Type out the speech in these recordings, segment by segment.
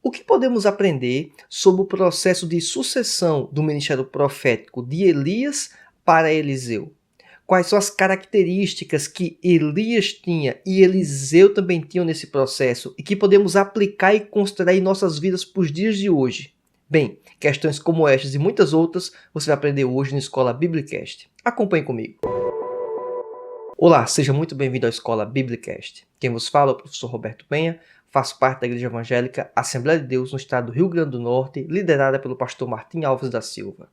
O que podemos aprender sobre o processo de sucessão do ministério profético de Elias para Eliseu? Quais são as características que Elias tinha e Eliseu também tinham nesse processo e que podemos aplicar e considerar em nossas vidas para os dias de hoje? Bem, questões como estas e muitas outras você vai aprender hoje na Escola Biblicast. Acompanhe comigo. Olá, seja muito bem-vindo à Escola Biblicast. Quem vos fala é o professor Roberto Penha, faço parte da Igreja Evangélica Assembleia de Deus no estado do Rio Grande do Norte, liderada pelo pastor Martim Alves da Silva.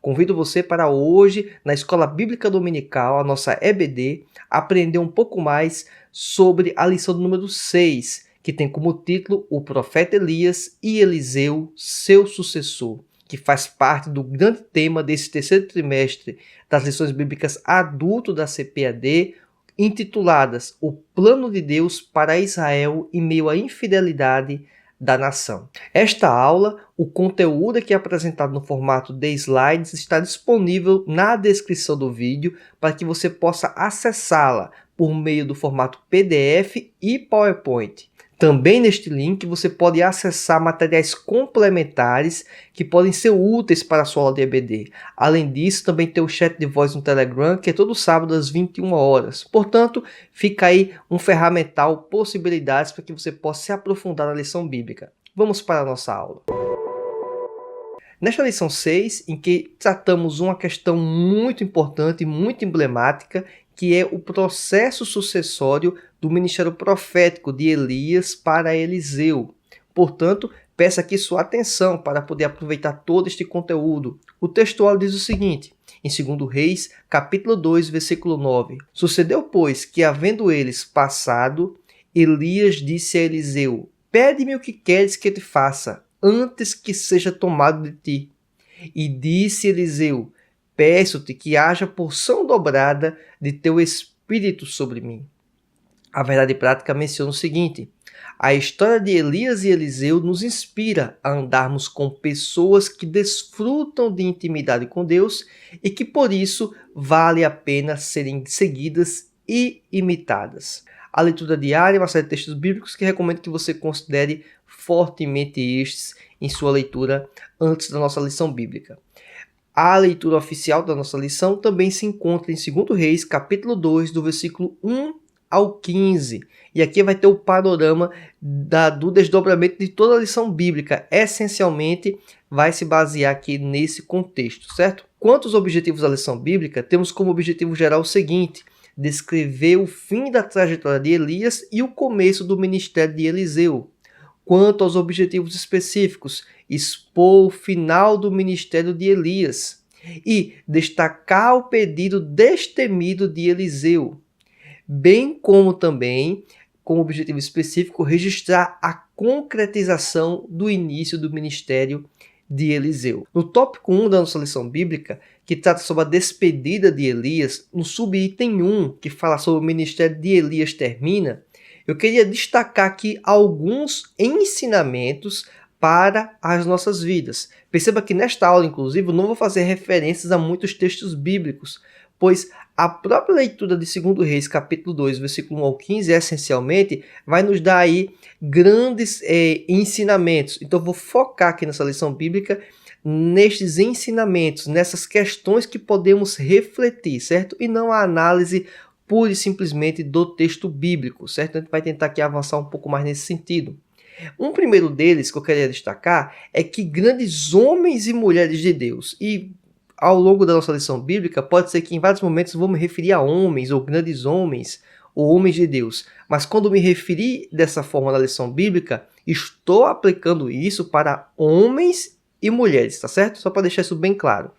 Convido você para hoje, na Escola Bíblica Dominical, a nossa EBD, aprender um pouco mais sobre a lição do número 6, que tem como título O Profeta Elias e Eliseu, seu sucessor, que faz parte do grande tema desse terceiro trimestre das lições bíblicas adulto da CPAD, intituladas O Plano de Deus para Israel em meio à infidelidade da nação. Esta aula, o conteúdo aqui apresentado no formato de slides está disponível na descrição do vídeo para que você possa acessá-la por meio do formato PDF e PowerPoint. Também neste link você pode acessar materiais complementares que podem ser úteis para a sua aula de EBD. Além disso, também tem o chat de voz no Telegram, que é todo sábado às 21 horas. Portanto, fica aí um ferramental, possibilidades para que você possa se aprofundar na lição bíblica. Vamos para a nossa aula. Nesta lição 6, em que tratamos uma questão muito importante e muito emblemática, que é o processo sucessório do ministério profético de Elias para Eliseu. Portanto, peço aqui sua atenção para poder aproveitar todo este conteúdo. O textual diz o seguinte, em 2 Reis, capítulo 2, versículo 9. Sucedeu, pois, que havendo eles passado, Elias disse a Eliseu, pede-me o que queres que te faça, antes que seja tomado de ti. E disse Eliseu, peço-te que haja porção dobrada de teu espírito sobre mim. A verdade prática menciona o seguinte, a história de Elias e Eliseu nos inspira a andarmos com pessoas que desfrutam de intimidade com Deus e que por isso vale a pena serem seguidas e imitadas. A leitura diária é uma série de textos bíblicos que recomendo que você considere fortemente estes em sua leitura antes da nossa lição bíblica. A leitura oficial da nossa lição também se encontra em 2 Reis, capítulo 2, do versículo 1 ao 15. E aqui vai ter o panorama do desdobramento de toda a lição bíblica. Essencialmente, vai se basear aqui nesse contexto, certo? Quanto aos objetivos da lição bíblica, temos como objetivo geral o seguinte, descrever o fim da trajetória de Elias e o começo do ministério de Eliseu. Quanto aos objetivos específicos, expor o final do ministério de Elias e destacar o pedido destemido de Eliseu, bem como também, com objetivo específico, registrar a concretização do início do ministério de Eliseu. No tópico 1 da nossa lição bíblica, que trata sobre a despedida de Elias, no subitem 1, que fala sobre o ministério de Elias termina, eu queria destacar aqui alguns ensinamentos para as nossas vidas. Perceba que nesta aula, inclusive, eu não vou fazer referências a muitos textos bíblicos, pois a própria leitura de 2 Reis, capítulo 2, versículo 1 ao 15, essencialmente, vai nos dar aí grandes ensinamentos. Então, eu vou focar aqui nessa lição bíblica nestes ensinamentos, nessas questões que podemos refletir, certo? E não a análise pura e simplesmente do texto bíblico, certo? A gente vai tentar aqui avançar um pouco mais nesse sentido. Um primeiro deles que eu queria destacar é que grandes homens e mulheres de Deus, e ao longo da nossa lição bíblica, pode ser que em vários momentos eu vou me referir a homens ou grandes homens ou homens de Deus, mas quando me referir dessa forma na lição bíblica, estou aplicando isso para homens e mulheres, tá certo? Só para deixar isso bem claro.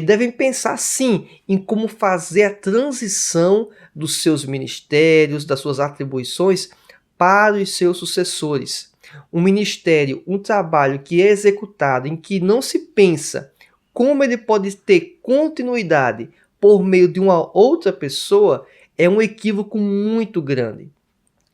Devem pensar sim em como fazer a transição dos seus ministérios, das suas atribuições para os seus sucessores. Um ministério, um trabalho que é executado em que não se pensa como ele pode ter continuidade por meio de uma outra pessoa é um equívoco muito grande.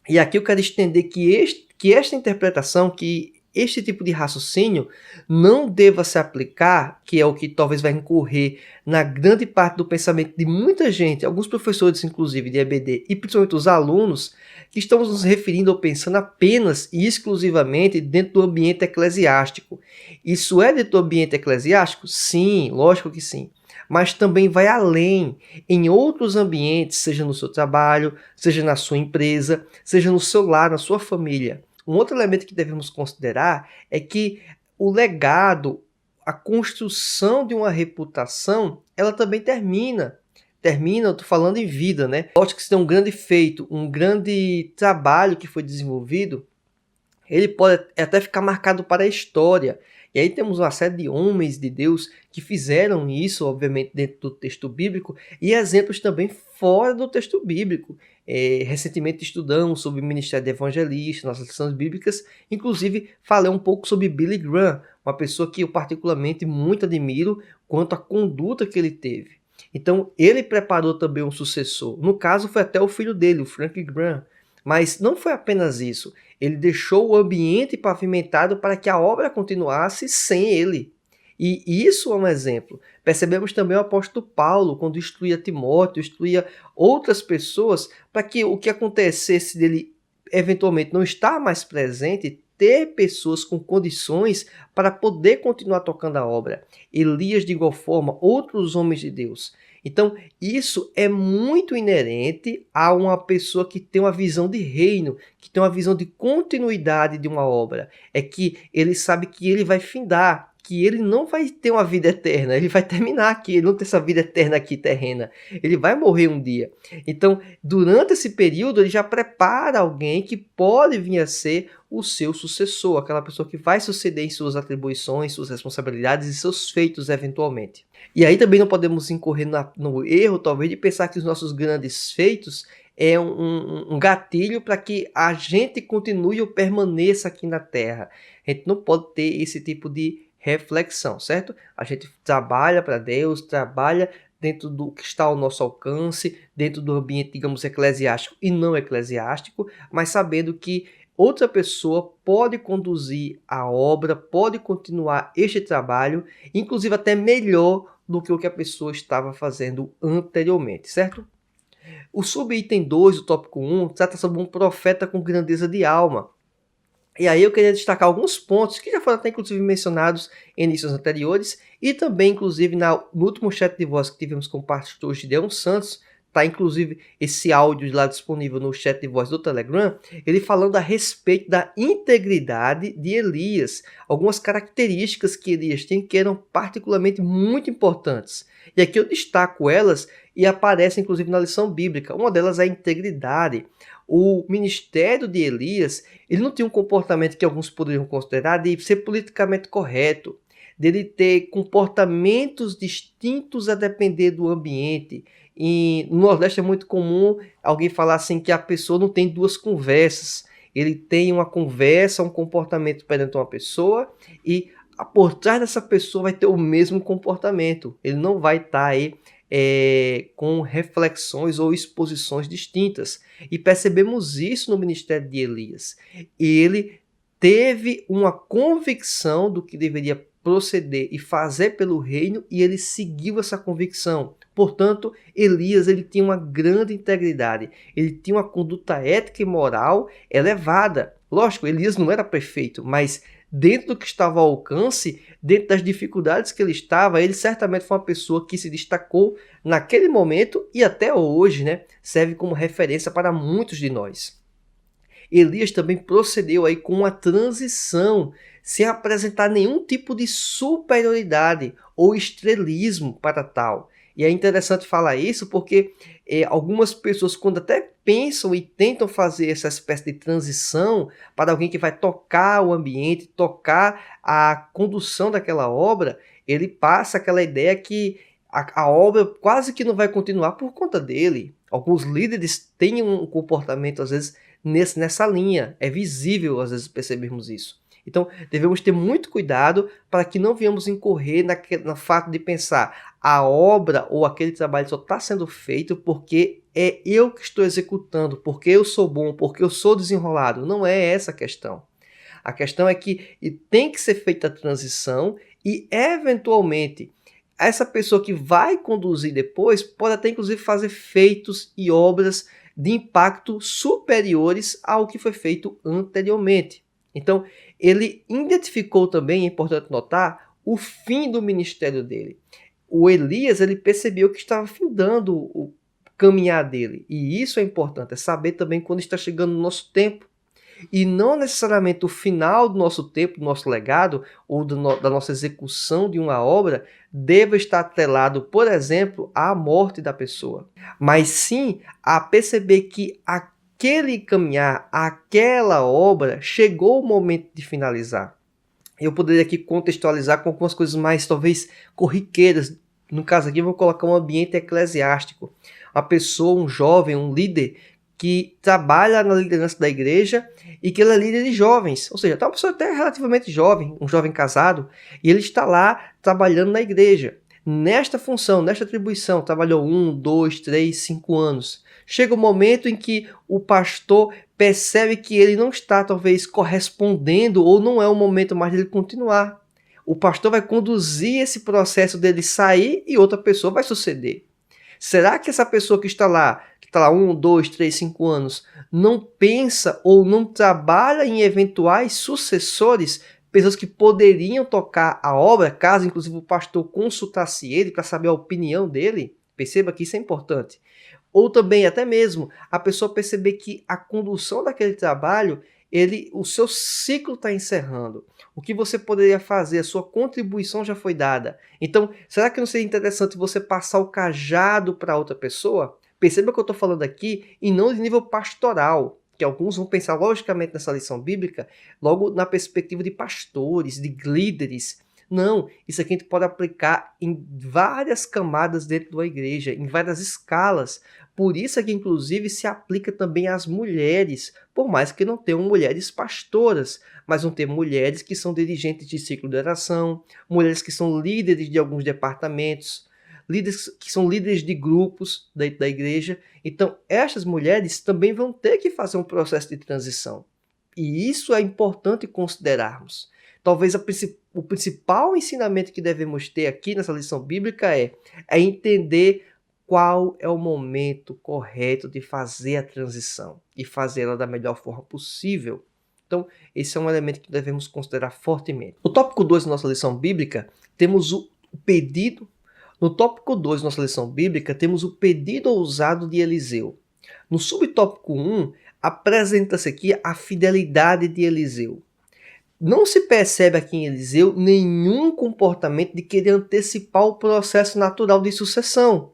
E aqui eu quero estender que esta interpretação, que este tipo de raciocínio não deva se aplicar, que é o que talvez vai incorrer na grande parte do pensamento de muita gente, alguns professores inclusive de EBD e principalmente os alunos, que estamos nos referindo ou pensando apenas e exclusivamente dentro do ambiente eclesiástico. Isso é dentro do ambiente eclesiástico? Sim, lógico que sim. Mas também vai além, em outros ambientes, seja no seu trabalho, seja na sua empresa, seja no seu lar, na sua família. Um outro elemento que devemos considerar é que o legado, a construção de uma reputação, ela também termina. Termina, eu estou falando em vida, né? Lógico que se tem um grande feito, um grande trabalho que foi desenvolvido, ele pode até ficar marcado para a história. E aí temos uma série de homens de Deus que fizeram isso, obviamente, dentro do texto bíblico, e exemplos também fora do texto bíblico. Recentemente estudamos sobre o ministério de evangelista, nossas lições bíblicas, inclusive falei um pouco sobre Billy Graham, uma pessoa que eu particularmente muito admiro quanto à conduta que ele teve. Então, ele preparou também um sucessor. No caso, foi até o filho dele, o Frank Graham. Mas não foi apenas isso. Ele deixou o ambiente pavimentado para que a obra continuasse sem ele. E isso é um exemplo. Percebemos também o apóstolo Paulo, quando instruía Timóteo, instruía outras pessoas, para que o que acontecesse dele eventualmente não estar mais presente, ter pessoas com condições para poder continuar tocando a obra. Elias, de igual forma, outros homens de Deus. Então, isso é muito inerente a uma pessoa que tem uma visão de reino, que tem uma visão de continuidade de uma obra. É que ele sabe que ele vai findar, que ele não vai ter uma vida eterna, ele vai terminar aqui, ele não tem essa vida eterna aqui terrena, ele vai morrer um dia. Então, durante esse período, ele já prepara alguém que pode vir a ser o seu sucessor, aquela pessoa que vai suceder em suas atribuições, suas responsabilidades e seus feitos eventualmente. E aí também não podemos incorrer no erro, talvez, de pensar que os nossos grandes feitos é um gatilho para que a gente continue ou permaneça aqui na Terra. A gente não pode ter esse tipo de reflexão, certo? A gente trabalha para Deus, trabalha dentro do que está ao nosso alcance, dentro do ambiente, digamos, eclesiástico e não eclesiástico, mas sabendo que outra pessoa pode conduzir a obra, pode continuar este trabalho, inclusive até melhor do que o que a pessoa estava fazendo anteriormente, certo? O subitem 2, o tópico 1, trata sobre um profeta com grandeza de alma. E aí eu queria destacar alguns pontos que já foram até inclusive mencionados em inícios anteriores e também inclusive no último chat de voz que tivemos com o pastor Gideon Santos, tá inclusive esse áudio lá disponível no chat de voz do Telegram, ele falando a respeito da integridade de Elias, algumas características que Elias tem que eram particularmente muito importantes. E aqui eu destaco elas e aparecem inclusive na lição bíblica. Uma delas é a integridade. O ministério de Elias, ele não tinha um comportamento que alguns poderiam considerar de ser politicamente correto, dele ter comportamentos distintos a depender do ambiente. E no Nordeste é muito comum alguém falar assim que a pessoa não tem duas conversas. Ele tem uma conversa, um comportamento perante uma pessoa e por trás dessa pessoa vai ter o mesmo comportamento. Ele não vai estar aí com reflexões ou exposições distintas. E percebemos isso no ministério de Elias. Ele teve uma convicção do que deveria proceder e fazer pelo reino e ele seguiu essa convicção. Portanto, Elias ele tinha uma grande integridade, ele tinha uma conduta ética e moral elevada. Lógico, Elias não era perfeito, mas dentro do que estava ao alcance, dentro das dificuldades que ele estava, ele certamente foi uma pessoa que se destacou naquele momento e até hoje, né, serve como referência para muitos de nós. Elias também procedeu aí com uma transição, sem apresentar nenhum tipo de superioridade ou estrelismo para tal. E é interessante falar isso porque algumas pessoas, quando até pensam e tentam fazer essa espécie de transição para alguém que vai tocar o ambiente, tocar a condução daquela obra, ele passa aquela ideia que a obra quase que não vai continuar por conta dele. Alguns líderes têm um comportamento, às vezes, nessa linha. É visível, às vezes, percebermos isso. Então, devemos ter muito cuidado para que não venhamos incorrer no fato de pensar a obra ou aquele trabalho só está sendo feito porque é eu que estou executando, porque eu sou bom, porque eu sou desenrolado. Não é essa a questão. A questão é que tem que ser feita a transição e, eventualmente, essa pessoa que vai conduzir depois pode até, inclusive, fazer feitos e obras de impacto superiores ao que foi feito anteriormente. Então, ele identificou também, é importante notar, o fim do ministério dele. O Elias, ele percebeu que estava findando o caminhar dele. E isso é importante, é saber também quando está chegando o nosso tempo. E não necessariamente o final do nosso tempo, do nosso legado, ou da nossa execução de uma obra, deva estar atrelado, por exemplo, à morte da pessoa. Mas sim a perceber que aquele caminhar, aquela obra, chegou o momento de finalizar. Eu poderia aqui contextualizar com algumas coisas mais, talvez, corriqueiras. No caso aqui, eu vou colocar um ambiente eclesiástico. Uma pessoa, um jovem, um líder que trabalha na liderança da igreja e que ele é líder de jovens. Ou seja, é uma pessoa até relativamente jovem, um jovem casado, e ele está lá trabalhando na igreja. Nesta função, nesta atribuição, trabalhou 1, 2, 3, 5 anos. Chega o momento em que o pastor percebe que ele não está, talvez, correspondendo ou não é o momento mais dele continuar. O pastor vai conduzir esse processo dele sair e outra pessoa vai suceder. Será que essa pessoa que está lá 1, 2, 3, 5 anos, não pensa ou não trabalha em eventuais sucessores, pessoas que poderiam tocar a obra, caso inclusive o pastor consultasse ele para saber a opinião dele? Perceba que isso é importante. Ou também, até mesmo, a pessoa perceber que a condução daquele trabalho, o seu ciclo está encerrando. O que você poderia fazer, a sua contribuição já foi dada. Então, será que não seria interessante você passar o cajado para outra pessoa? Perceba que eu estou falando aqui e não de nível pastoral, que alguns vão pensar logicamente nessa lição bíblica, logo na perspectiva de pastores, de líderes. Não, isso aqui a gente pode aplicar em várias camadas dentro da igreja, em várias escalas. Por isso é que, inclusive, se aplica também às mulheres, por mais que não tenham mulheres pastoras, mas vão ter mulheres que são dirigentes de ciclo de oração, mulheres que são líderes de alguns departamentos, líderes que são líderes de grupos dentro da igreja. Então, estas mulheres também vão ter que fazer um processo de transição. E isso é importante considerarmos. Talvez o principal ensinamento que devemos ter aqui nessa lição bíblica é entender qual é o momento correto de fazer a transição e fazê-la da melhor forma possível. Então, esse é um elemento que devemos considerar fortemente. No tópico 2 da nossa lição bíblica, temos o pedido. No tópico 2 da nossa lição bíblica, temos o pedido ousado de Eliseu. No subtópico 1, apresenta-se aqui a fidelidade de Eliseu. Não se percebe aqui em Eliseu nenhum comportamento de querer antecipar o processo natural de sucessão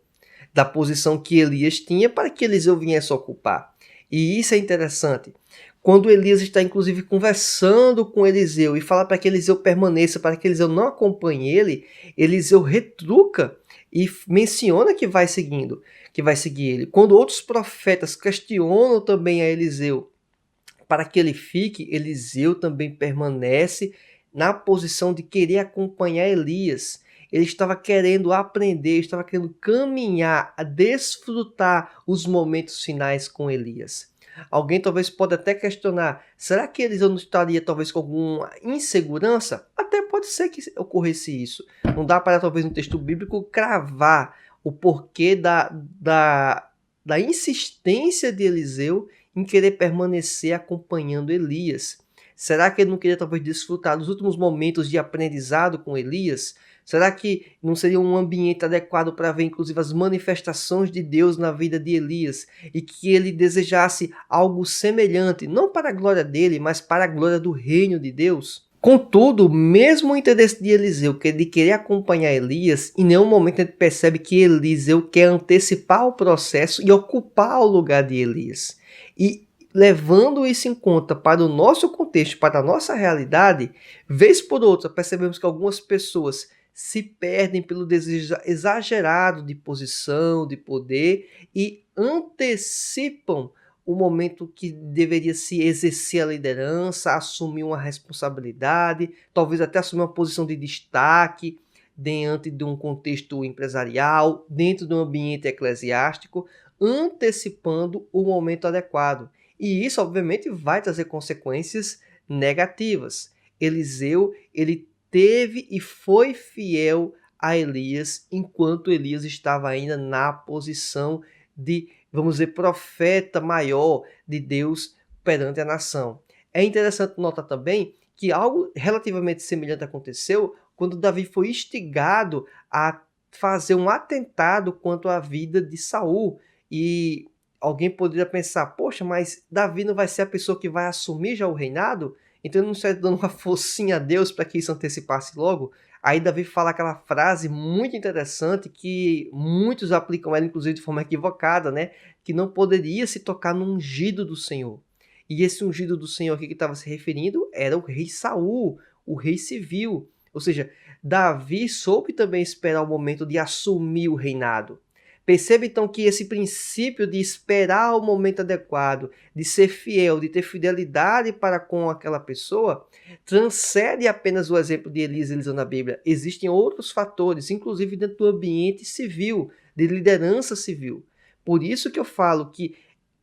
da posição que Elias tinha para que Eliseu viesse a ocupar. E isso é interessante. Quando Elias está, inclusive, conversando com Eliseu e fala para que Eliseu permaneça, para que Eliseu não acompanhe ele, Eliseu retruca e menciona que vai seguir ele. Quando outros profetas questionam também a Eliseu para que ele fique, Eliseu também permanece na posição de querer acompanhar Elias. Ele estava querendo aprender, estava querendo caminhar, a desfrutar os momentos finais com Elias. Alguém talvez pode até questionar, será que Eliseu não estaria talvez com alguma insegurança? Até pode ser que ocorresse isso. Não dá para talvez no texto bíblico cravar o porquê da insistência de Eliseu em querer permanecer acompanhando Elias. Será que ele não queria talvez desfrutar dos últimos momentos de aprendizado com Elias? Será que não seria um ambiente adequado para ver, inclusive, as manifestações de Deus na vida de Elias e que ele desejasse algo semelhante, não para a glória dele, mas para a glória do reino de Deus? Contudo, mesmo o interesse de Eliseu de querer acompanhar Elias, em nenhum momento a gente percebe que Eliseu quer antecipar o processo e ocupar o lugar de Elias. E levando isso em conta para o nosso contexto, para a nossa realidade, vez por outra percebemos que algumas pessoas se perdem pelo desejo exagerado de posição, de poder e antecipam o momento que deveria se exercer a liderança, assumir uma responsabilidade, talvez até assumir uma posição de destaque dentro de um contexto empresarial, dentro de um ambiente eclesiástico, antecipando o momento adequado. E isso, obviamente, vai trazer consequências negativas. Eliseu, ele teve e foi fiel a Elias, enquanto Elias estava ainda na posição de, vamos dizer, profeta maior de Deus perante a nação. É interessante notar também que algo relativamente semelhante aconteceu quando Davi foi instigado a fazer um atentado contra a vida de Saul. E alguém poderia pensar, poxa, mas Davi não vai ser a pessoa que vai assumir já o reinado? Então ele não está dando uma forcinha a Deus para que isso antecipasse logo? Aí Davi fala aquela frase muito interessante que muitos aplicam ela, inclusive, de forma equivocada, né? Que não poderia se tocar no ungido do Senhor. E esse ungido do Senhor aqui que estava se referindo era o rei Saul, o rei civil. Ou seja, Davi soube também esperar o momento de assumir o reinado. Perceba então que esse princípio de esperar o momento adequado, de ser fiel, de ter fidelidade para com aquela pessoa, transcende apenas o exemplo de Elias e Eliseu na Bíblia. Existem outros fatores, inclusive dentro do ambiente civil, de liderança civil. Por isso que eu falo que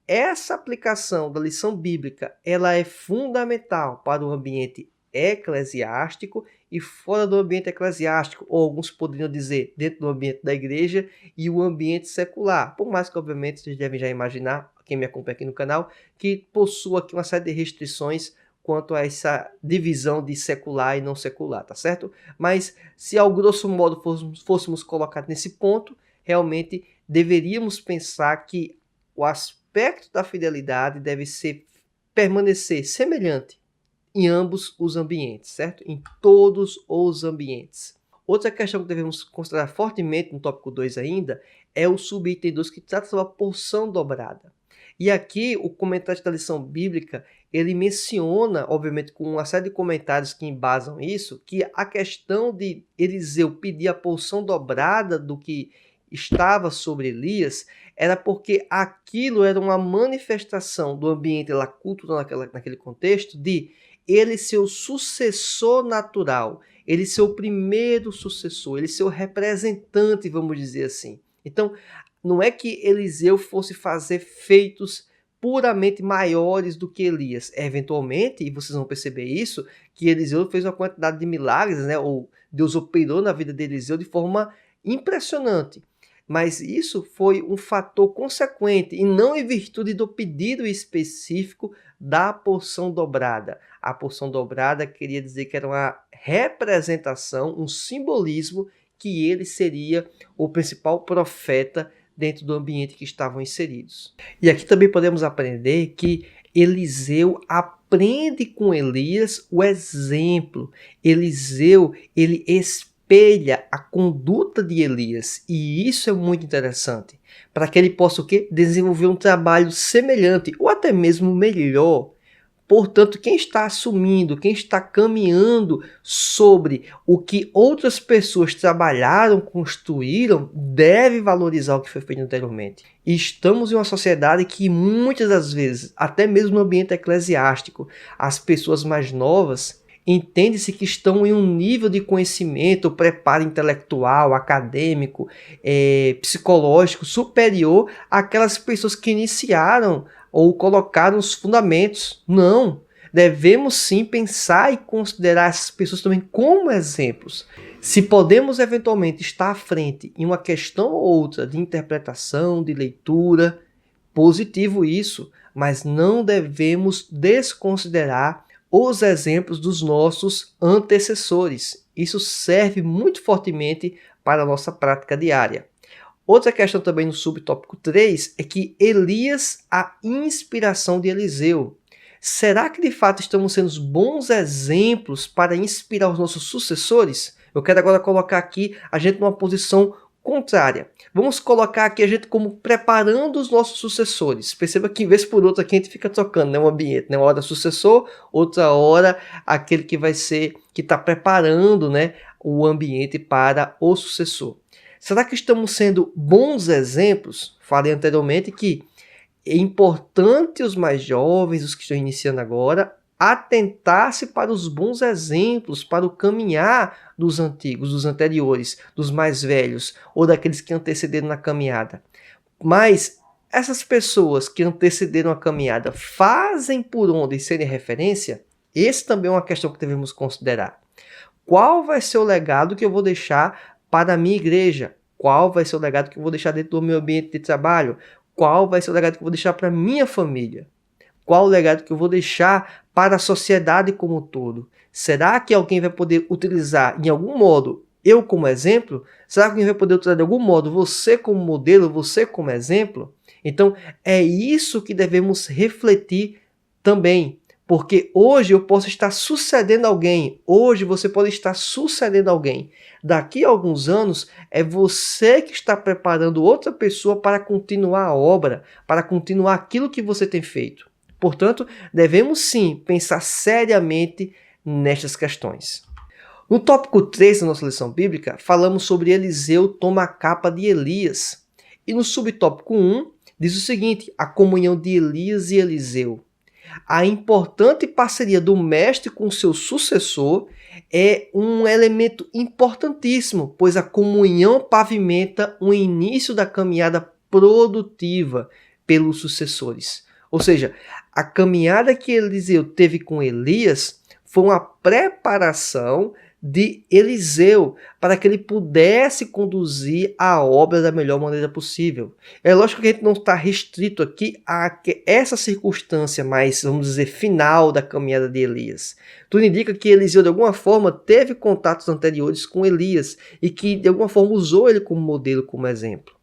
essa aplicação da lição bíblica, ela é fundamental para o ambiente eclesiástico e fora do ambiente eclesiástico, ou alguns poderiam dizer dentro do ambiente da igreja e o ambiente secular. Por mais que, obviamente, vocês devem já imaginar, quem me acompanha aqui no canal, que possua aqui uma série de restrições quanto a essa divisão de secular e não secular, tá certo? Mas se ao grosso modo fôssemos colocar nesse ponto, realmente deveríamos pensar que o aspecto da fidelidade deve permanecer semelhante em ambos os ambientes, certo? Em todos os ambientes. Outra questão que devemos considerar fortemente no tópico 2 ainda é o subitem 2 que trata sobre a porção dobrada. E aqui o comentário da lição bíblica, ele menciona, obviamente com uma série de comentários que embasam isso, que a questão de Eliseu pedir a porção dobrada do que estava sobre Elias era porque aquilo era uma manifestação do ambiente lá cultural naquele contexto de ele ser o sucessor natural, ele ser o primeiro sucessor, ele ser o representante, vamos dizer assim. Então, não é que Eliseu fosse fazer feitos puramente maiores do que Elias. Eventualmente, e vocês vão perceber isso, que Eliseu fez uma quantidade de milagres, né? Ou Deus operou na vida de Eliseu de forma impressionante. Mas isso foi um fator consequente e não em virtude do pedido específico da porção dobrada. A porção dobrada queria dizer que era uma representação, um simbolismo que ele seria o principal profeta dentro do ambiente que estavam inseridos. E aqui também podemos aprender que Eliseu aprende com Elias o exemplo. Eliseu, ele espelha a conduta de Elias, e isso é muito interessante, para que ele possa o quê? Desenvolver um trabalho semelhante, ou até mesmo melhor. Portanto, quem está assumindo, quem está caminhando sobre o que outras pessoas trabalharam, construíram, deve valorizar o que foi feito anteriormente. E estamos em uma sociedade que muitas das vezes, até mesmo no ambiente eclesiástico, as pessoas mais novas entende-se que estão em um nível de conhecimento, preparo intelectual, acadêmico, psicológico superior àquelas pessoas que iniciaram ou colocaram os fundamentos. Não, devemos sim pensar e considerar essas pessoas também como exemplos. Se podemos eventualmente estar à frente em uma questão ou outra de interpretação, de leitura, positivo isso, mas não devemos desconsiderar os exemplos dos nossos antecessores. Isso serve muito fortemente para a nossa prática diária. Outra questão também no subtópico 3 é que Elias, a inspiração de Eliseu. Será que de fato estamos sendo bons exemplos para inspirar os nossos sucessores? Eu quero agora colocar aqui a gente numa posição contrária. Vamos colocar aqui a gente como preparando os nossos sucessores. Perceba que, vez por outra, aqui a gente fica trocando, né, o ambiente. Né? Uma hora sucessor, outra hora aquele que vai ser, que está preparando, né, o ambiente para o sucessor. Será que estamos sendo bons exemplos? Falei anteriormente que é importante os mais jovens, os que estão iniciando agora, atentar-se para os bons exemplos, para o caminhar dos antigos, dos anteriores, dos mais velhos ou daqueles que antecederam na caminhada. Mas essas pessoas que antecederam a caminhada fazem por onde serem referência? Esse também é uma questão que devemos considerar. Qual vai ser o legado que eu vou deixar para a minha igreja? Qual vai ser o legado que eu vou deixar dentro do meu ambiente de trabalho? Qual vai ser o legado que eu vou deixar para a minha família? Qual o legado que eu vou deixar para a sociedade como um todo? Será que alguém vai poder utilizar em algum modo eu como exemplo? Será que alguém vai poder utilizar de algum modo você como modelo, você como exemplo? Então, é isso que devemos refletir também. Porque hoje eu posso estar sucedendo alguém, hoje você pode estar sucedendo alguém. Daqui a alguns anos é você que está preparando outra pessoa para continuar a obra, para continuar aquilo que você tem feito. Portanto, devemos sim pensar seriamente nestas questões. No tópico 3 da nossa lição bíblica, falamos sobre Eliseu toma a capa de Elias. E no subtópico 1, diz o seguinte: a comunhão de Elias e Eliseu. A importante parceria do mestre com seu sucessor é um elemento importantíssimo, pois a comunhão pavimenta o início da caminhada produtiva pelos sucessores. Ou seja, a caminhada que Eliseu teve com Elias foi uma preparação de Eliseu para que ele pudesse conduzir a obra da melhor maneira possível. É lógico que a gente não está restrito aqui a essa circunstância mais, vamos dizer, final da caminhada de Elias. Tudo indica que Eliseu, de alguma forma, teve contatos anteriores com Elias e que, de alguma forma, usou ele como modelo, como exemplo.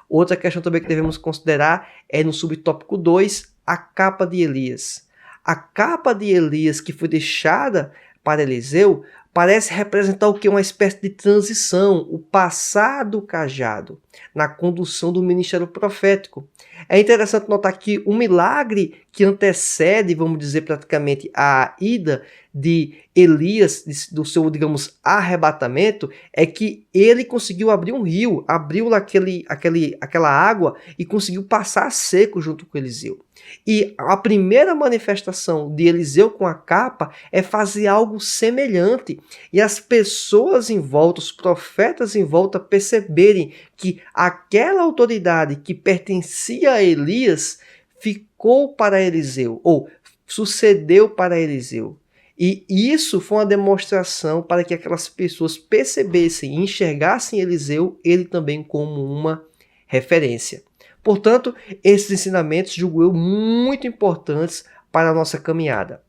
Outra questão também que devemos considerar é no subtópico 2, a capa de Elias. A capa de Elias que foi deixada para Eliseu parece representar o que? Uma espécie de transição, o passar do cajado na condução do ministério profético. É interessante notar que o milagre que antecede, vamos dizer, praticamente a ida de Elias, do seu, digamos, arrebatamento, é que ele conseguiu abrir um rio, abriu aquela água e conseguiu passar seco junto com Eliseu. E a primeira manifestação de Eliseu com a capa é fazer algo semelhante. E as pessoas em volta, os profetas em volta, perceberem que aquela autoridade que pertencia a Elias ficou para Eliseu, ou sucedeu para Eliseu. E isso foi uma demonstração para que aquelas pessoas percebessem e enxergassem Eliseu, ele também como uma referência. Portanto, esses ensinamentos julgo eu muito importantes para a nossa caminhada.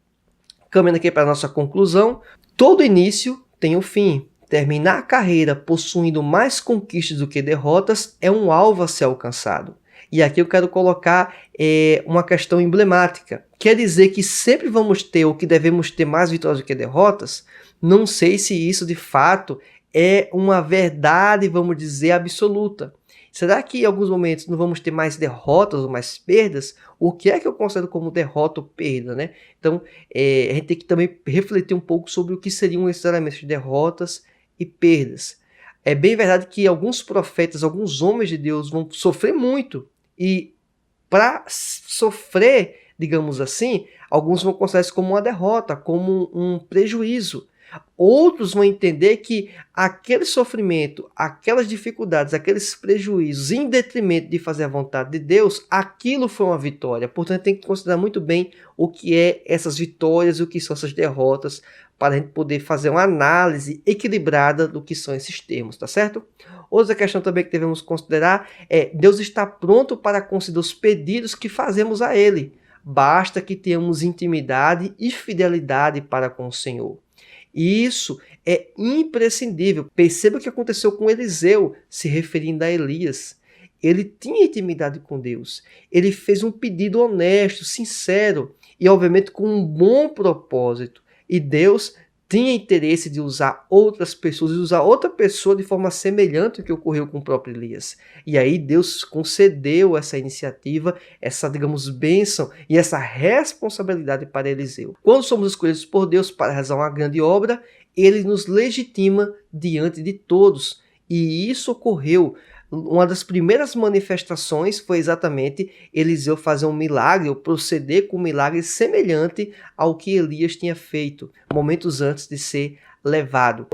Caminhando aqui para a nossa conclusão, todo início tem um fim. Terminar a carreira possuindo mais conquistas do que derrotas é um alvo a ser alcançado. E aqui eu quero colocar uma questão emblemática. Quer dizer que sempre vamos ter ou que devemos ter mais vitórias do que derrotas? Não sei se isso de fato é uma verdade, vamos dizer, absoluta. Será que em alguns momentos não vamos ter mais derrotas ou mais perdas? O que é que eu considero como derrota ou perda, né? Então, a gente tem que também refletir um pouco sobre o que seriam esses elementos de derrotas e perdas. É bem verdade que alguns profetas, alguns homens de Deus vão sofrer muito. E para sofrer, digamos assim, alguns vão considerar isso como uma derrota, como um prejuízo. Outros vão entender que aquele sofrimento, aquelas dificuldades, aqueles prejuízos, em detrimento de fazer a vontade de Deus, aquilo foi uma vitória. Portanto, tem que considerar muito bem o que é essas vitórias e o que são essas derrotas, para a gente poder fazer uma análise equilibrada do que são esses termos, tá certo? Outra questão também que devemos considerar é: Deus está pronto para conceder os pedidos que fazemos a Ele. Basta que tenhamos intimidade e fidelidade para com o Senhor. E isso é imprescindível. Perceba o que aconteceu com Eliseu, se referindo a Elias. Ele tinha intimidade com Deus. Ele fez um pedido honesto, sincero e, obviamente, com um bom propósito. E Deus tinha interesse de usar outras pessoas, de usar outra pessoa de forma semelhante ao que ocorreu com o próprio Elias. E aí Deus concedeu essa iniciativa, essa, digamos, bênção e essa responsabilidade para Eliseu. Quando somos escolhidos por Deus para realizar uma grande obra, Ele nos legitima diante de todos. E isso ocorreu. Uma das primeiras manifestações foi exatamente Eliseu fazer um milagre, ou proceder com um milagre semelhante ao que Elias tinha feito, momentos antes de ser levado.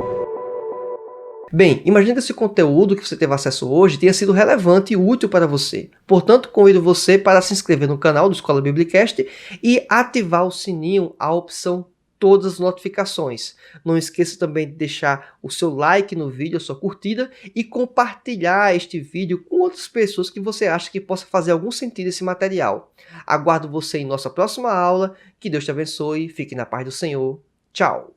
Bem, imagina que esse conteúdo que você teve acesso hoje tenha sido relevante e útil para você. Portanto, convido você para se inscrever no canal do Escola Biblicast e ativar o sininho, a opção todas as notificações. Não esqueça também de deixar o seu like no vídeo, a sua curtida e compartilhar este vídeo com outras pessoas que você acha que possa fazer algum sentido esse material. Aguardo você em nossa próxima aula. Que Deus te abençoe. Fique na paz do Senhor. Tchau.